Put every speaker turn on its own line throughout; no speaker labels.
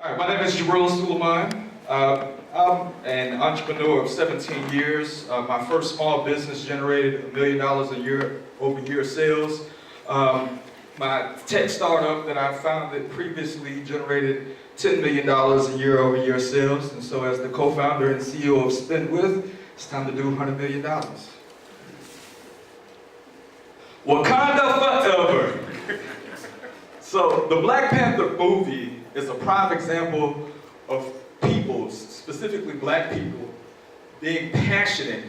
Hi, my name is Jarrell Suleiman. I'm an entrepreneur of 17 years. My first small business generated $1 million a year over year sales. My tech startup that I founded previously generated $10 million a year over year sales. And so as the co-founder and CEO of SpendWith, it's time to do $100 million. Wakanda forever. So the Black Panther movie is a prime example of people, specifically black people, being passionate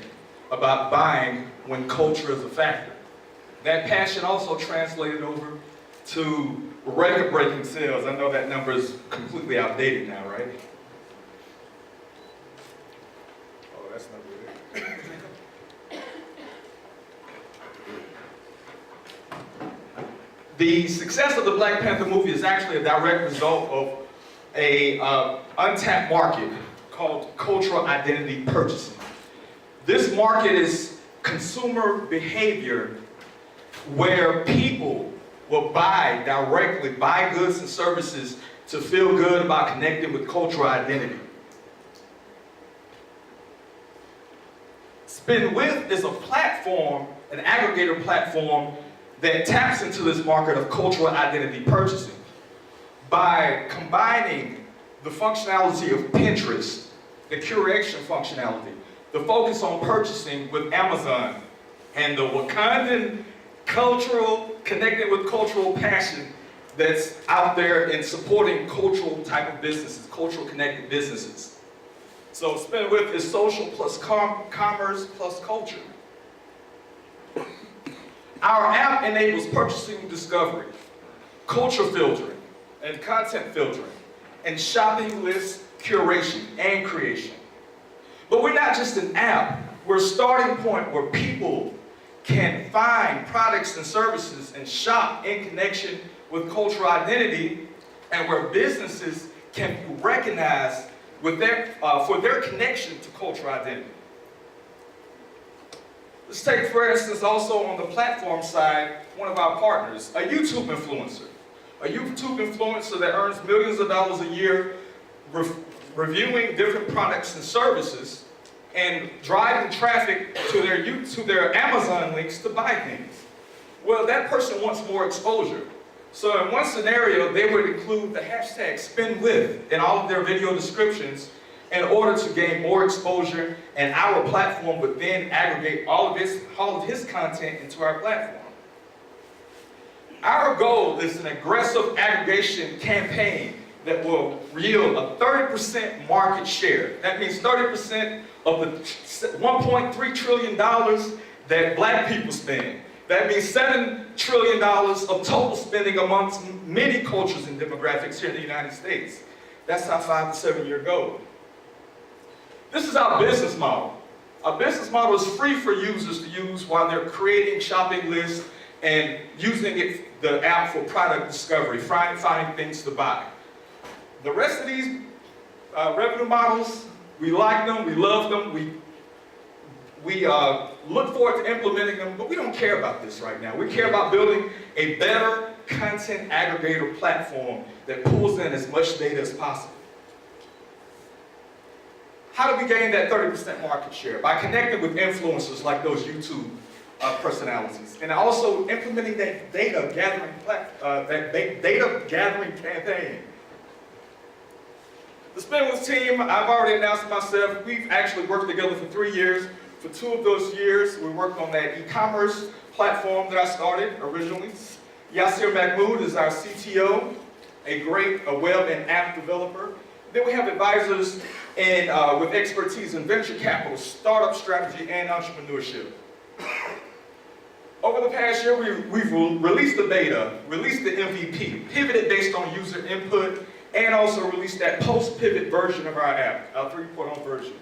about buying when culture is a factor. That passion also translated over to record-breaking sales. I know that number is completely outdated now, right? Oh, that's not good. The success of the Black Panther movie is actually a direct result of an untapped market called cultural identity purchasing. This market is consumer behavior where people will buy goods and services to feel good about connecting with cultural identity. SpendWith is a platform, an aggregator platform that taps into this market of cultural identity purchasing by combining the functionality of Pinterest, the curation functionality, the focus on purchasing with Amazon, and the Wakandan cultural, connected with cultural passion that's out there in supporting cultural type of businesses, cultural connected businesses. So SpendWith is social plus commerce plus culture. Our app enables purchasing discovery, culture filtering, and content filtering, and shopping list curation and creation. But we're not just an app, we're a starting point where people can find products and services and shop in connection with cultural identity, and where businesses can be recognized with for their connection to cultural identity. Let's take, for instance, also on the platform side, one of our partners, a YouTube influencer. A YouTube influencer that earns millions of dollars a year reviewing different products and services and driving traffic to their Amazon links to buy things. Well, that person wants more exposure. So in one scenario, they would include the hashtag SpendWith in all of their video descriptions in order to gain more exposure, and our platform would then aggregate all of his content into our platform. Our goal is an aggressive aggregation campaign that will yield a 30% market share. That means 30% of the $1.3 trillion that black people spend. That means $7 trillion of total spending amongst many cultures and demographics here in the United States. That's our 5 to 7 year goal. This is our business model. Our business model is free for users to use while they're creating shopping lists and using the app for product discovery, finding things to buy. The rest of these revenue models, we like them, we love them, we look forward to implementing them, but we don't care about this right now. We care about building a better content aggregator platform that pulls in as much data as possible. How do we gain that 30% market share? By connecting with influencers like those YouTube personalities, and also implementing that data gathering campaign. The SpendWith team, I've already announced myself, we've actually worked together for 3 years. For 2 of those years, we worked on that e-commerce platform that I started originally. Yasir Mahmood is our CTO, a great web and app developer. Then we have advisors with expertise in venture capital, startup strategy, and entrepreneurship. Over the past year, we've released the beta, released the MVP, pivoted based on user input, and also released that post-pivot version of our app, our 3.0 version.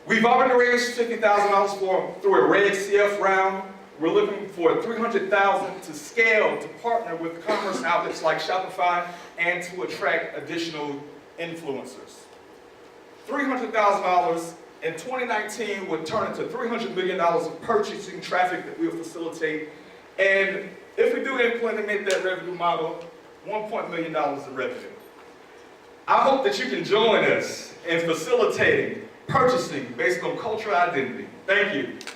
We've already raised $50,000 through a Red CF round. We're looking for $300,000 to scale to partner with commerce outlets like Shopify and to attract additional influencers. $300,000 in 2019 would turn into $300 million of purchasing traffic that we'll facilitate. And if we do implement that revenue model, $1 million in revenue. I hope that you can join us in facilitating purchasing based on cultural identity. Thank you.